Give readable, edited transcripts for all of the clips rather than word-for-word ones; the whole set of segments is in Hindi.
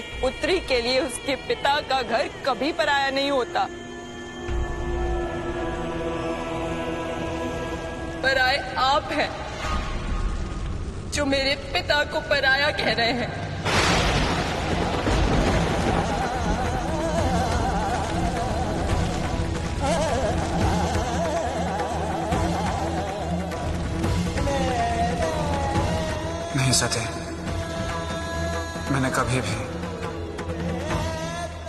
एक पुत्री के लिए उसके पिता का घर कभी पराया नहीं होता। पराए आप हैं जो मेरे पिता को पराया कह रहे हैं। नहीं सती, मैंने कभी भी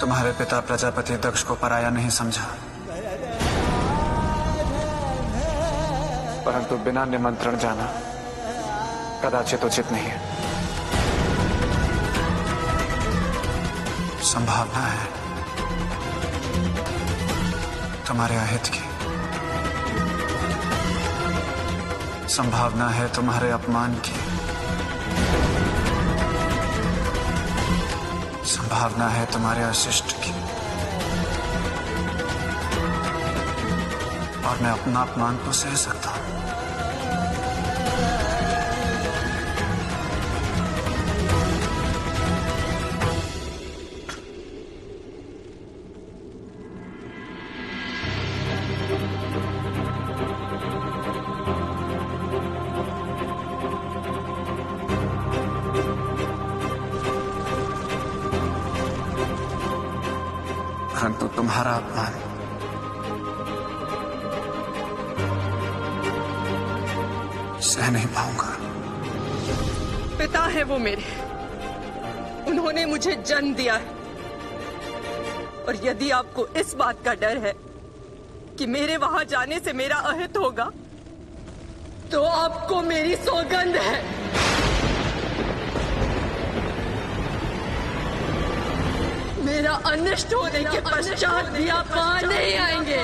तुम्हारे पिता प्रजापति दक्ष को पराया नहीं समझा, परंतु बिना निमंत्रण जाना कदाचित उचित नहीं है। संभावना है तुम्हारे अहित की, संभावना है तुम्हारे अपमान की, संभावना है तुम्हारे अशिष्ट की, और मैं अपना अपमान को सह सकता हूं। परंतु तुम्हारा अपमान सह नहीं पाऊंगा। पिता है वो मेरे, उन्होंने मुझे जन्म दिया है, और यदि आपको इस बात का डर है कि मेरे वहां जाने से मेरा अहित होगा, तो आपको मेरी सौगंध है। मेरा अनिष्ट होने के पश्चात भी आप वहां नहीं आएंगे।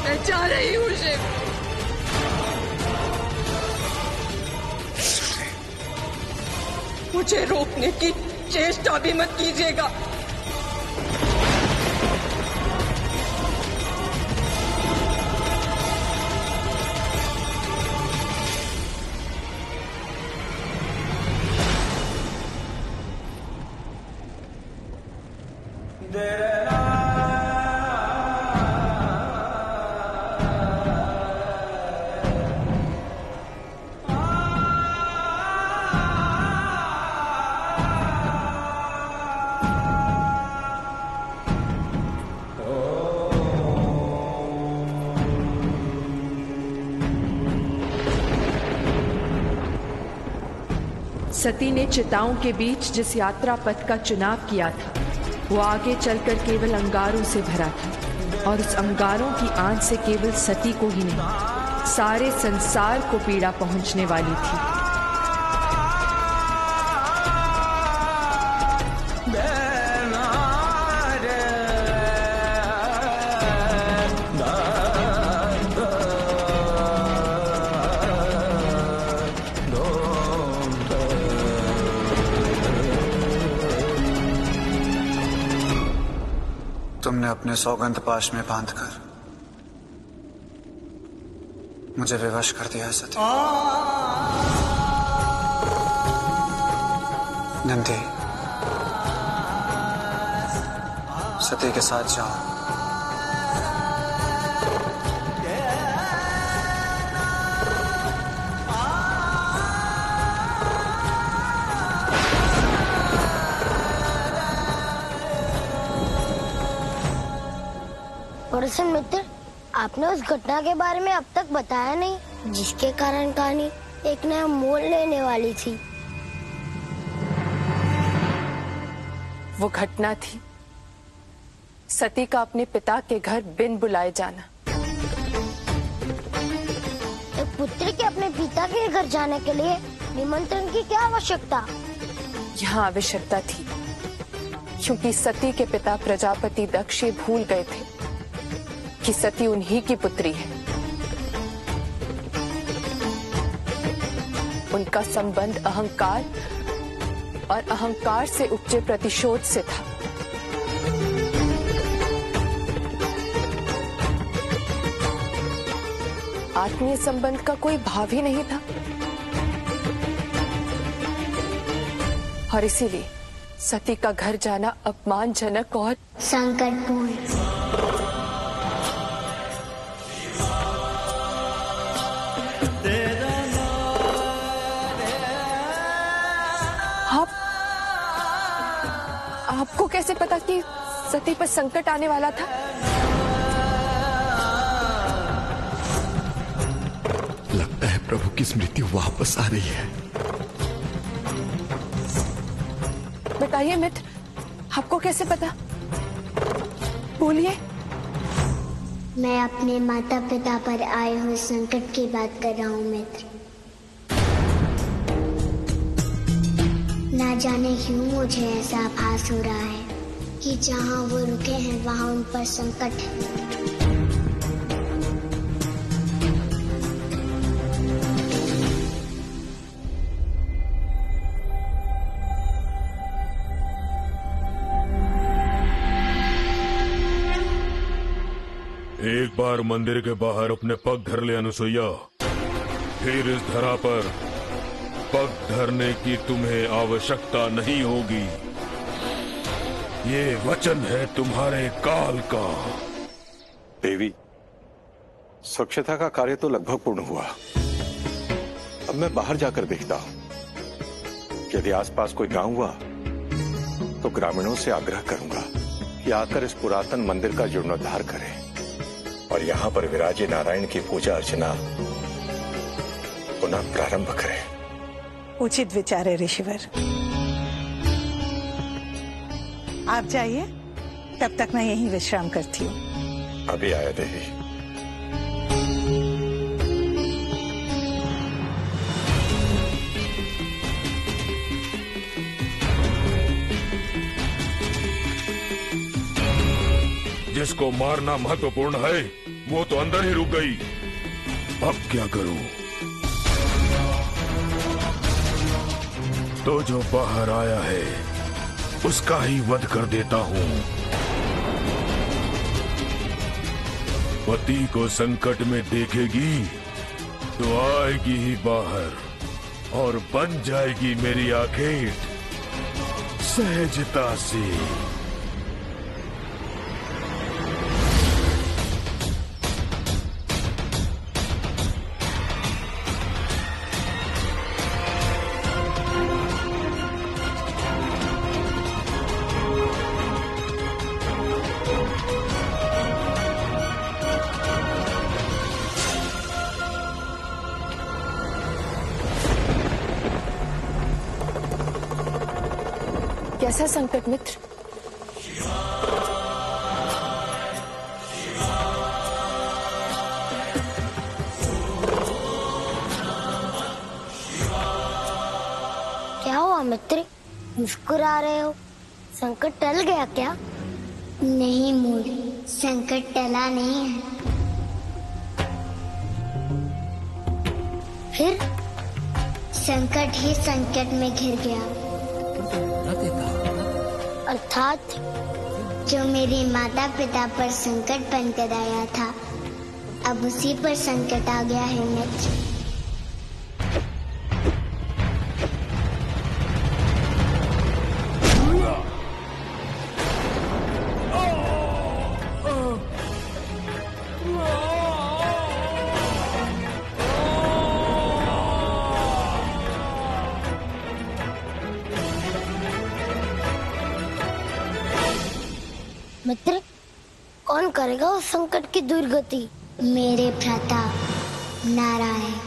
मैं जा रही हूँ शिव। मुझे रोकने की चेष्टा भी मत कीजिएगा। सती ने चिताओं के बीच जिस यात्रा पथ का चुनाव किया था, वो आगे चलकर केवल अंगारों से भरा था, और उस अंगारों की आंच से केवल सती को ही नहीं, सारे संसार को पीड़ा पहुंचने वाली थी। तुमने अपने सौगंध पाश में बांधकर मुझे विवश कर दिया है सती। नंदी, सती के साथ जाओ। परसन मित्र, आपने उस घटना के बारे में अब तक बताया नहीं, जिसके कारण कहानी एक नया मोड़ लेने वाली थी। वो घटना थी सती का अपने पिता के घर बिन बुलाए जाना। एक पुत्री के अपने पिता के घर जाने के लिए निमंत्रण की क्या आवश्यकता? यहाँ आवश्यकता थी क्योंकि सती के पिता प्रजापति दक्ष ये भूल गए थे कि सती उन्हीं की पुत्री है। उनका संबंध अहंकार और अहंकार से उपजे प्रतिशोध से था। आत्मीय संबंध का कोई भाव ही नहीं था और इसीलिए सती का घर जाना अपमानजनक और संकटपूर्ण। आपको कैसे पता कि सती पर संकट आने वाला था? लगता है प्रभु की स्मृति वापस आ रही है। बताइए मित्र, आपको कैसे पता? बोलिए। मैं अपने माता पिता पर आए हुए संकट की बात कर रहा हूँ मित्र। ना जाने क्यों मुझे ऐसा आभास हो रहा है कि जहाँ वो रुके हैं वहाँ उन पर संकट है। एक बार मंदिर के बाहर अपने पग धर ले अनुसुईया, फिर इस धरा पर पग धरने की तुम्हें आवश्यकता नहीं होगी। ये वचन है तुम्हारे काल का। देवी, स्वच्छता का कार्य तो लगभग पूर्ण हुआ। अब मैं बाहर जाकर देखता हूं। यदि आसपास कोई गांव हुआ तो ग्रामीणों से आग्रह करूंगा कि आकर इस पुरातन मंदिर का जीर्णोद्धार करें और यहाँ पर विराजे नारायण की पूजा अर्चना पुनः प्रारंभ करें। उचित विचार है ऋषिवर। आप जाइए, तब तक मैं यहीं विश्राम करती हूँ। अभी आया देवी। जिसको मारना महत्वपूर्ण है वो तो अंदर ही रुक गई। अब क्या करूं? तो जो बाहर आया है उसका ही वध कर देता हूं। पति को संकट में देखेगी तो आएगी ही बाहर और बन जाएगी मेरी आखेट सहजता से। कैसा संकट मित्र? क्या हुआ मित्र, मुस्कुरा रहे हो? संकट टल गया क्या? नहीं मूड, संकट टला नहीं है। फिर संकट ही संकट में घिर गया। अर्थात जो मेरे माता पिता पर संकट बनकर आया था, अब उसी पर संकट आ गया है मित्र। मित्र, कौन करेगा उस संकट की दुर्गति? मेरे भ्राता नारायण।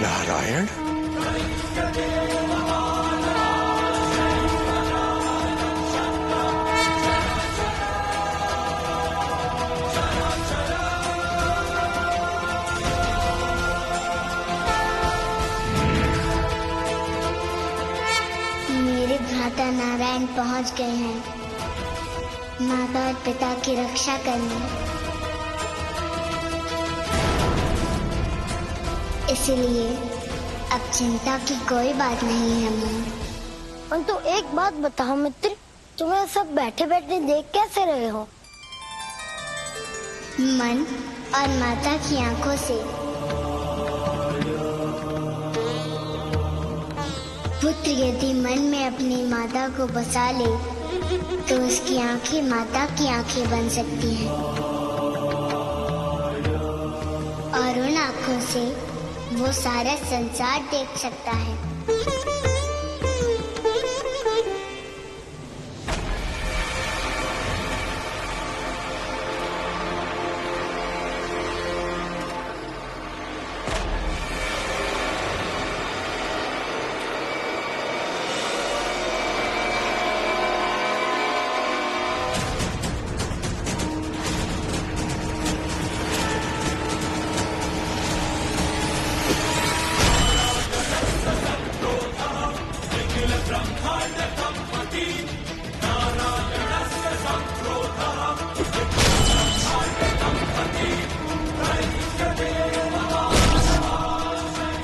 नारायण? मेरे भ्राता नारायण पहुंच गए हैं माता और पिता की रक्षा करने। इसलिए अब चिंता की कोई बात नहीं है मोर। परंतु एक बात बताओ मित्र, तुम्हें सब बैठे बैठे देख कैसे रहे हो? मन और माता की आंखों से। पुत्र यदि मन में अपनी माता को बसा ले तो उसकी आंखें माता की आंखें बन सकती हैं और उन आंखों से वो सारा संसार देख सकता है।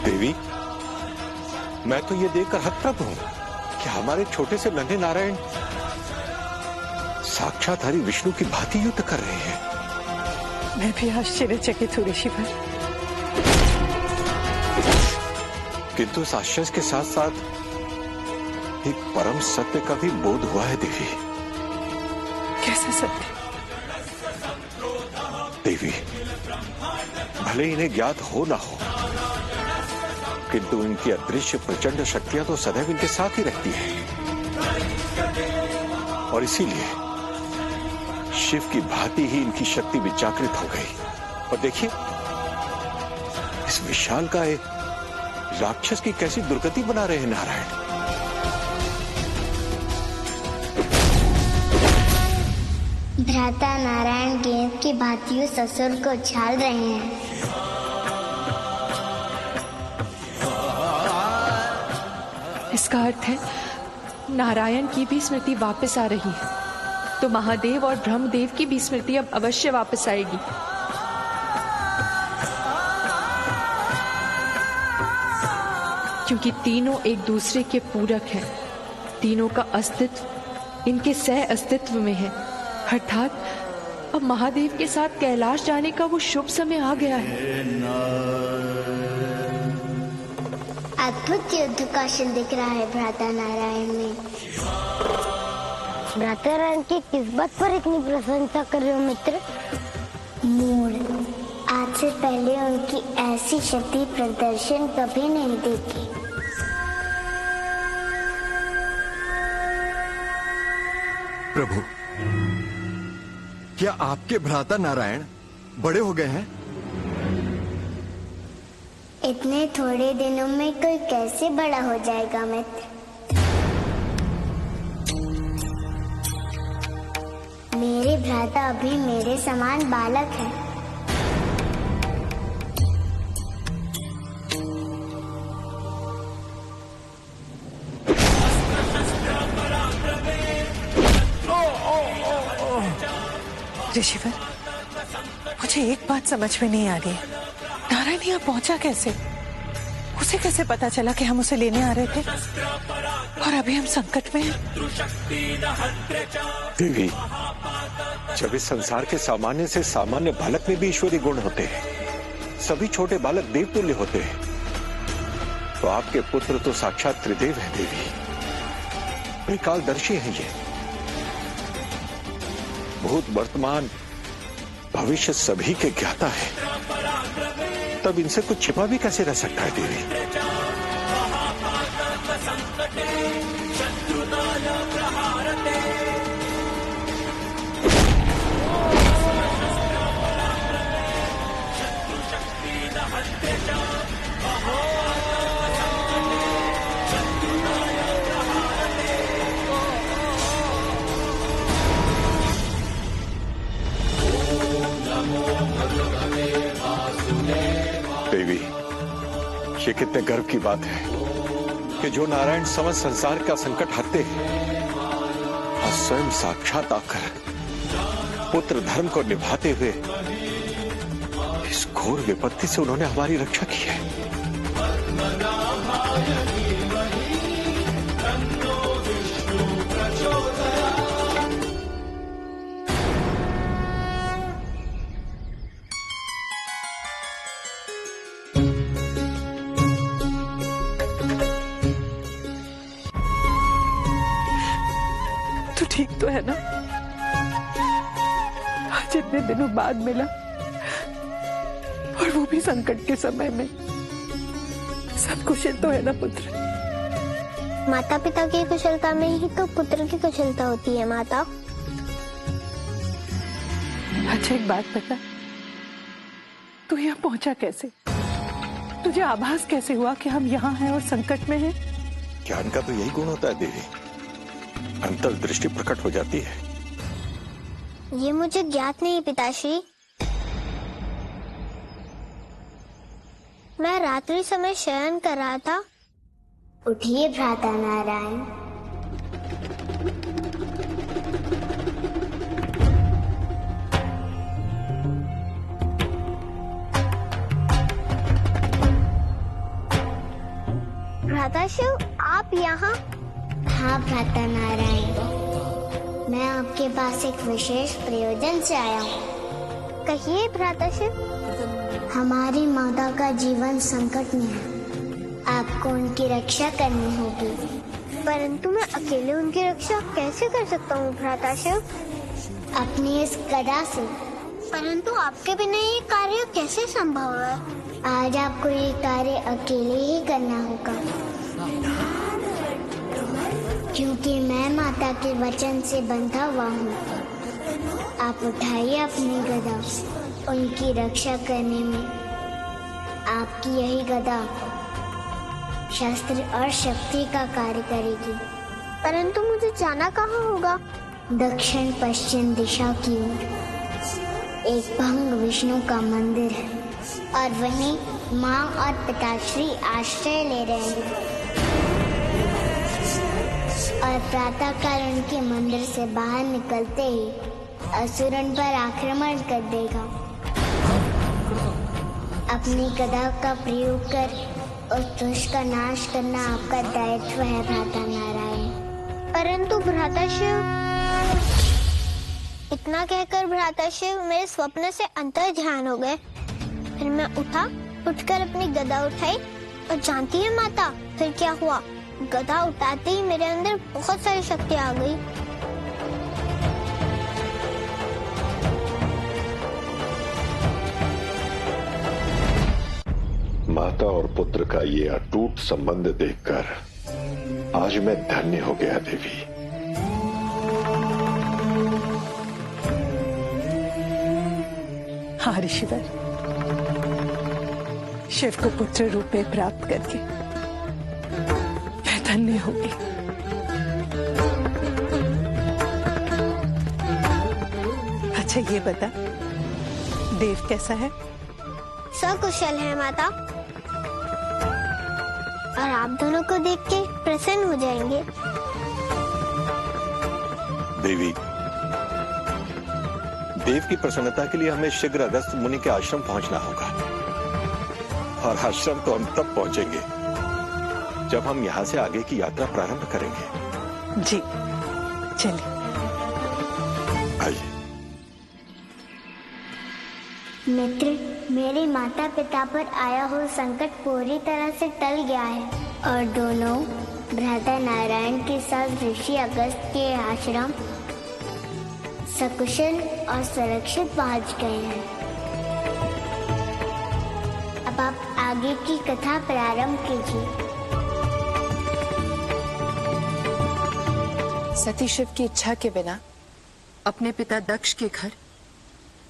देवी, मैं तो ये देखकर हतप्रभ हूं कि हमारे छोटे से नन्हे नारायण साक्षात हरि विष्णु की भांति युद्ध कर रहे हैं। मैं भी आश्चर्यचकित हूँ ऋषिवर। किंतु इस आश्चर्य के साथ साथ एक परम सत्य का भी बोध हुआ है देवी। कैसा सत्य? देवी, भले इन्हें ज्ञात हो ना हो, किंतु इनकी अदृश्य प्रचंड शक्तियां तो सदैव इनके साथ ही रहती हैं और इसीलिए शिव की भांति ही इनकी शक्ति भी जागृत हो गई। और देखिए, इस विशाल का एक राक्षस की कैसी दुर्गति बना रहे हैं नारायण। भ्राता नारायण गेंद की भांति ससुर को उछाल रहे हैं। इसका अर्थ है नारायण की भी स्मृति वापस आ रही है, तो महादेव और ब्रह्मदेव की भी स्मृति अब अवश्य वापस आएगी। क्योंकि तीनों एक दूसरे के पूरक हैं, तीनों का अस्तित्व इनके सह अस्तित्व में है। अर्थात अब महादेव के साथ कैलाश जाने का वो शुभ समय आ गया है। अद्भुत युद्ध कौशल दिख रहा है भ्राता नारायण में। भ्राता नारायण की किस बात पर इतनी प्रशंसा कर रहे हो मित्र? मोर, आज से पहले उनकी ऐसी शक्ति प्रदर्शन कभी नहीं देखी। प्रभु, क्या आपके भ्राता नारायण बड़े हो गए हैं? इतने थोड़े दिनों में कोई कैसे बड़ा हो जाएगा मित्र? मेरे भ्राता अभी मेरे समान बालक है। ऋषिवर, मुझे एक बात समझ में नहीं आ रही है। नारायण यहाँ पहुंचा कैसे? उसे कैसे पता चला कि हम उसे लेने आ रहे थे और अभी हम संकट में हैं? देवी, जब इस संसार के सामान्य से सामान्य बालक में भी ईश्वरी गुण होते हैं, सभी छोटे बालक देवतुल्य होते हैं, तो आपके पुत्र तो साक्षात त्रिदेव हैं देवी। त्रिकालदर्शी हैं ये। भूत, वर्तमान, भविष्य सभी के ज्ञाता है। तब इनसे कुछ छिपा भी कैसे रह सकता है देवी? देवी, ये कितने गर्व की बात है कि जो नारायण समस्त संसार का संकट हरते हैं, स्वयं साक्षात आकर पुत्र धर्म को निभाते हुए इस घोर विपत्ति से उन्होंने हमारी रक्षा की है। तू ठीक तो है ना? आज इतने दिनों बाद मिला, और वो भी संकट के समय में। सब कुशल तो है ना पुत्र? माता पिता की कुशलता में ही तो पुत्र की कुशलता होती है माता। अच्छा एक बात बता, तू यहाँ पहुंचा कैसे? तुझे आभास कैसे हुआ कि हम यहाँ हैं और संकट में हैं? ज्ञान का तो यही गुण होता है देवी, अंतर्दृष्टि प्रकट हो जाती है। ये मुझे ज्ञात नहीं पिताश्री। मैं रात्रि समय शयन कर रहा था। उठिए भ्राता नारायण। भ्राता शिव आप यहाँ? हाँ भ्राता नारायण, मैं आपके पास एक विशेष प्रयोजन से आया हूँ। कहिए भ्राता शिव। हमारी माता का जीवन संकट में है, आपको उनकी रक्षा करनी होगी। परंतु मैं अकेले उनकी रक्षा कैसे कर सकता हूँ भ्राता शिव? अपनी इस गदा से। परंतु आपके बिना ये कार्य कैसे संभव है? आज आपको ये कार्य अकेले ही करना होगा, क्योंकि मैं माता के वचन से बंधा हुआ हूँ। आप उठाइए अपनी गदा, उनकी रक्षा करने में आपकी यही गदा शस्त्र और शक्ति का कार्य करेगी। परंतु मुझे जाना कहाँ होगा? दक्षिण पश्चिम दिशा की ओर एक भंग विष्णु का मंदिर है, और वहीं माँ और पिताश्री आश्रय ले रहे हैं। और प्रातःकाल उनके मंदिर से बाहर निकलते ही असुर उन पर आक्रमण कर देगा। अपनी गदा का प्रयोग कर उस दुष्ट का नाश करना आपका दायित्व है भ्राता नारायण। परंतु भ्राता शिव, इतना कहकर भ्राता शिव मेरे स्वप्न से अंतर ध्यान हो गए। फिर मैं उठकर अपनी गदा उठाई, और जानती है माता फिर क्या हुआ? गदा उठाते ही मेरे अंदर बहुत सारी शक्ति आ गई। माता और पुत्र का ये अटूट संबंध देखकर आज मैं धन्य हो गया देवी। हाँ ऋषिवर, शिव को पुत्र रूप में प्राप्त करके मैं धन्य होगी। अच्छा ये बता, देव कैसा है? सकुशल है माता, और आप दोनों को देख के प्रसन्न हो जाएंगे। देवी, देव की प्रसन्नता के लिए हमें शीघ्र अगस्त मुनि के आश्रम पहुंचना होगा, और आश्रम तो हम तब पहुंचेंगे जब हम यहाँ से आगे की यात्रा प्रारंभ करेंगे। जी चलिए। आइए। मित्र, मेरे माता पिता पर आया हुआ संकट पूरी तरह से टल गया है, और दोनों भ्राता नारायण के साथ ऋषि अगस्त के आश्रम सकुशल और सुरक्षित पहुंच गए हैं। अब आप आगे की कथा प्रारंभ कीजिए। सती शिव की इच्छा के बिना अपने पिता दक्ष के घर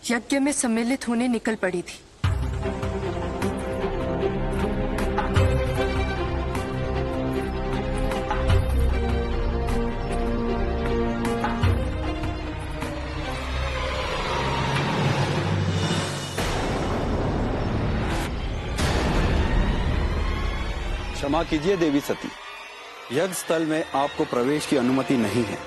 यज्ञ में सम्मिलित होने निकल पड़ी थी। क्षमा कीजिए देवी सती, यज्ञ स्थल में आपको प्रवेश की अनुमति नहीं है।